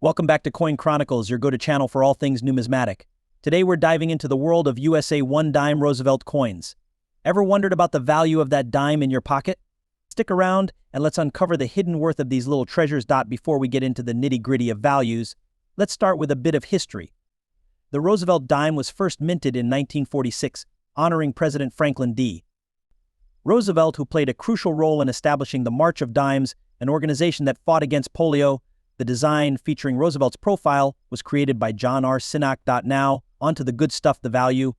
Welcome back to Coin Chronicles, your go-to channel for all things numismatic. Today we're diving into the world of USA 1-dime Roosevelt coins. Ever wondered about the value of that dime in your pocket? Stick around and let's uncover the hidden worth of these little treasures. Before we get into the nitty-gritty of values, let's start with a bit of history. The Roosevelt dime was first minted in 1946, honoring President Franklin D. Roosevelt, who played a crucial role in establishing the March of Dimes, an organization that fought against polio. The design, featuring Roosevelt's profile, was created by John R. Sinnock. Now, onto the good stuff, the value.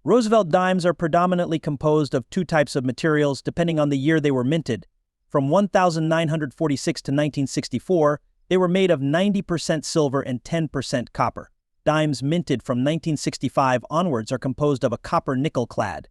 Roosevelt dimes are predominantly composed of two types of materials depending on the year they were minted. From 1946 to 1964, they were made of 90% silver and 10% copper. Dimes minted from 1965 onwards are composed of a copper-nickel clad.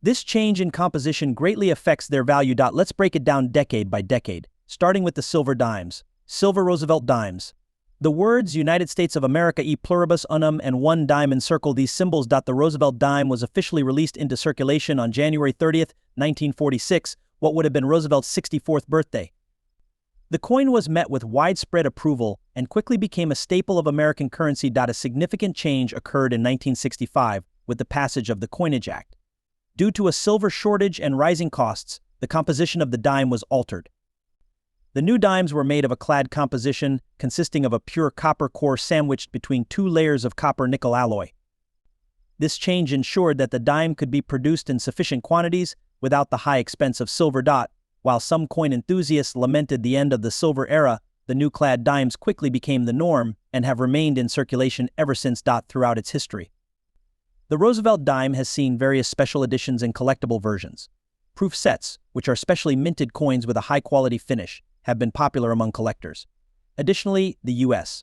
This change in composition greatly affects their value. Let's break it down decade by decade, starting with the silver dimes. Silver Roosevelt dimes. The words United States of America e pluribus unum and 1 dime encircle these symbols. The Roosevelt dime was officially released into circulation on January 30th, 1946, what would have been Roosevelt's 64th birthday. The coin was met with widespread approval and quickly became a staple of American currency. A significant change occurred in 1965 with the passage of the Coinage Act. Due to a silver shortage and rising costs, the composition of the dime was altered. The new dimes were made of a clad composition consisting of a pure copper core sandwiched between two layers of copper-nickel alloy. This change ensured that the dime could be produced in sufficient quantities without the high expense of silver. While some coin enthusiasts lamented the end of the silver era, the new clad dimes quickly became the norm and have remained in circulation ever since. Throughout its history, the Roosevelt dime has seen various special editions and collectible versions. Proof sets, which are specially minted coins with a high-quality finish, have been popular among collectors. Additionally, the U.S.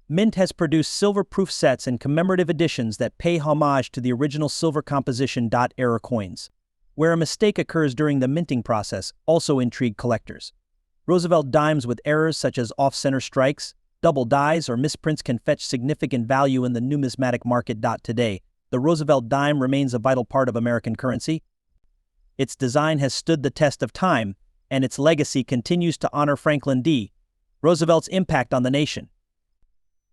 Mint has produced silver proof sets and commemorative editions that pay homage to the original silver composition. Error coins, where a mistake occurs during the minting process, also intrigue collectors. Roosevelt dimes with errors such as off-center strikes, double dies, or misprints can fetch significant value in the numismatic market. Today, the Roosevelt dime remains a vital part of American currency. Its design has stood the test of time, and its legacy continues to honor Franklin D. Roosevelt's impact on the nation.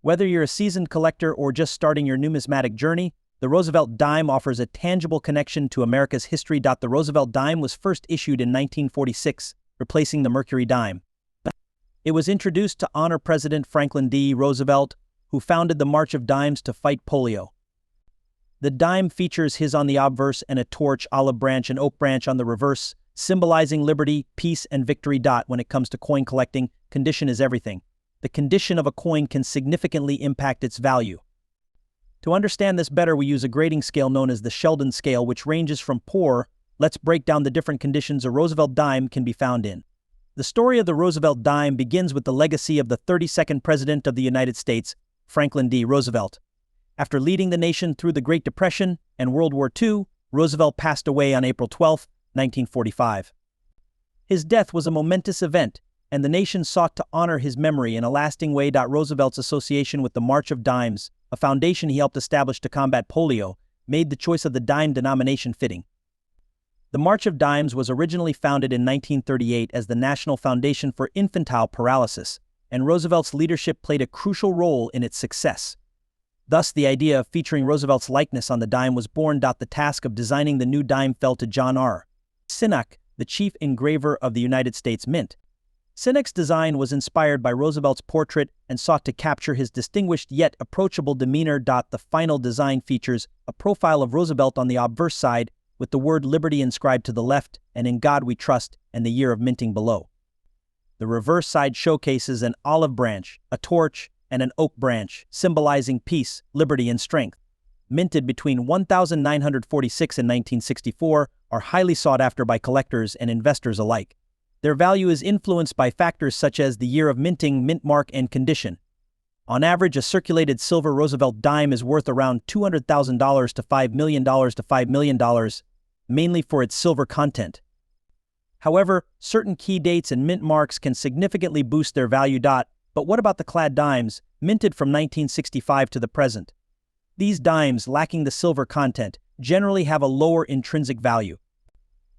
Whether you're a seasoned collector or just starting your numismatic journey, the Roosevelt dime offers a tangible connection to America's history. The Roosevelt dime was first issued in 1946, replacing the Mercury dime. It was introduced to honor President Franklin D. Roosevelt, who founded the March of Dimes to fight polio. The dime features his on the obverse and a torch, olive branch, and oak branch on the reverse, symbolizing liberty, peace, and victory. When it comes to coin collecting, condition is everything. The condition of a coin can significantly impact its value. To understand this better, we use a grading scale known as the Sheldon scale, which ranges from poor. Let's break down the different conditions a Roosevelt dime can be found in. The story of the Roosevelt dime begins with the legacy of the 32nd President of the United States, Franklin D. Roosevelt. After leading the nation through the Great Depression and World War II, Roosevelt passed away on April 12, 1945. His death was a momentous event, and the nation sought to honor his memory in a lasting way. Roosevelt's association with the March of Dimes, a foundation he helped establish to combat polio, made the choice of the dime denomination fitting. The March of Dimes was originally founded in 1938 as the National Foundation for Infantile Paralysis, and Roosevelt's leadership played a crucial role in its success. Thus, the idea of featuring Roosevelt's likeness on the dime was born. The task of designing the new dime fell to John R. Sinnock, the chief engraver of the United States Mint. Sinnock's design was inspired by Roosevelt's portrait and sought to capture his distinguished yet approachable demeanor. The final design features a profile of Roosevelt on the obverse side, with the word liberty inscribed to the left, and in God we trust, and the year of minting below. The reverse side showcases an olive branch, a torch, and an oak branch, symbolizing peace, liberty, and strength. Minted between 1946 and 1964, are highly sought after by collectors and investors alike. Their value is influenced by factors such as the year of minting, mint mark, and condition. On average, a circulated silver Roosevelt dime is worth around $200,000 to $5 million mainly for its silver content. However, certain key dates and mint marks can significantly boost their value. But what about the clad dimes, minted from 1965 to the present? These dimes, lacking the silver content, generally have a lower intrinsic value.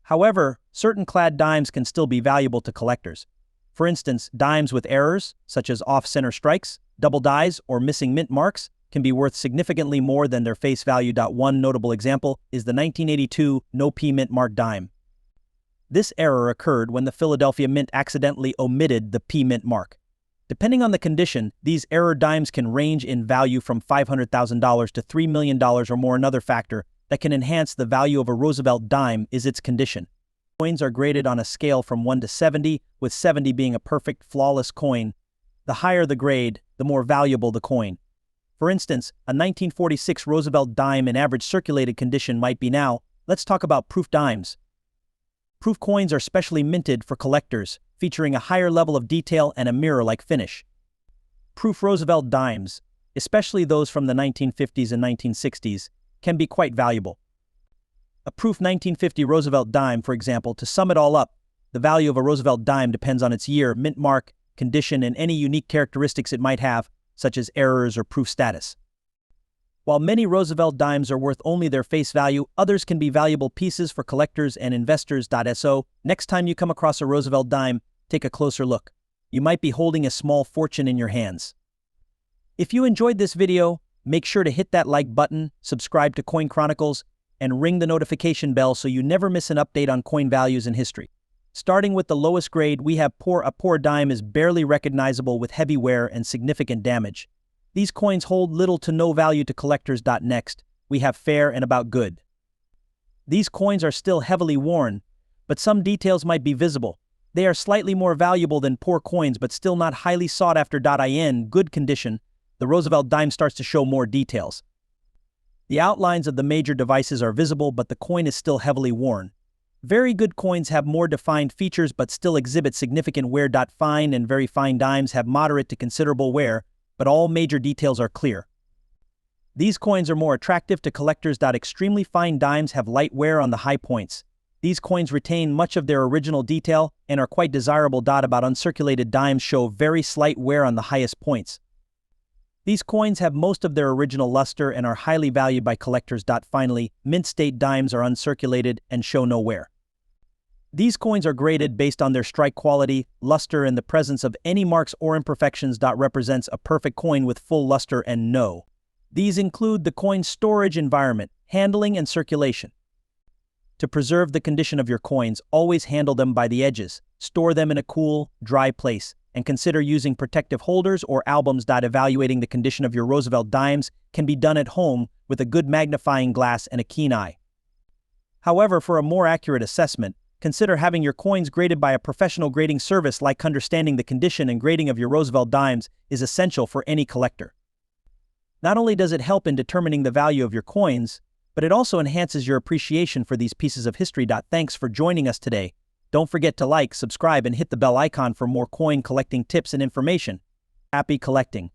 However, certain clad dimes can still be valuable to collectors. For instance, dimes with errors, such as off-center strikes, double dies, or missing mint marks, can be worth significantly more than their face value. One notable example is the 1982 no P mint mark dime. This error occurred when the Philadelphia Mint accidentally omitted the P mint mark. Depending on the condition, these error dimes can range in value from $500,000 to $3 million or more. Another factor that can enhance the value of a Roosevelt dime is its condition. Coins are graded on a scale from 1 to 70, with 70 being a perfect, flawless coin. The higher the grade, the more valuable the coin. For instance, a 1946 Roosevelt dime in average circulated condition might be now. Let's talk about proof dimes. Proof coins are specially minted for collectors, featuring a higher level of detail and a mirror-like finish. Proof Roosevelt dimes, especially those from the 1950s and 1960s, can be quite valuable. A proof 1950 Roosevelt dime, for example, to sum it all up, the value of a Roosevelt dime depends on its year, mint mark, condition, and any unique characteristics it might have, such as errors or proof status. While many Roosevelt dimes are worth only their face value, others can be valuable pieces for collectors and investors. So, next time you come across a Roosevelt dime, take a closer look. You might be holding a small fortune in your hands. If you enjoyed this video, make sure to hit that like button, subscribe to Coin Chronicles, and ring the notification bell so you never miss an update on coin values and history. Starting with the lowest grade, we have poor. A poor dime is barely recognizable with heavy wear and significant damage. These coins hold little to no value to collectors. Next, we have fair and about good. These coins are still heavily worn, but some details might be visible. They are slightly more valuable than poor coins, but still not highly sought after. In good condition, the Roosevelt dime starts to show more details. The outlines of the major devices are visible, but the coin is still heavily worn. Very good coins have more defined features but still exhibit significant wear. Fine and very fine dimes have moderate to considerable wear, but all major details are clear. These coins are more attractive to collectors. Extremely fine dimes have light wear on the high points. These coins retain much of their original detail and are quite desirable. About uncirculated dimes show very slight wear on the highest points. These coins have most of their original luster and are highly valued by collectors. Finally, mint state dimes are uncirculated and show no wear. These coins are graded based on their strike quality, luster, and the presence of any marks or imperfections. Represents a perfect coin with full luster and no. These include the coin's storage environment, handling, and circulation. To preserve the condition of your coins, always handle them by the edges, store them in a cool, dry place, and consider using protective holders or albums. Evaluating the condition of your Roosevelt dimes can be done at home with a good magnifying glass and a keen eye. However, for a more accurate assessment, consider having your coins graded by a professional grading service. Understanding the condition and grading of your Roosevelt dimes is essential for any collector. Not only does it help in determining the value of your coins, but it also enhances your appreciation for these pieces of history. Thanks for joining us today. Don't forget to like, subscribe, and hit the bell icon for more coin collecting tips and information. Happy collecting!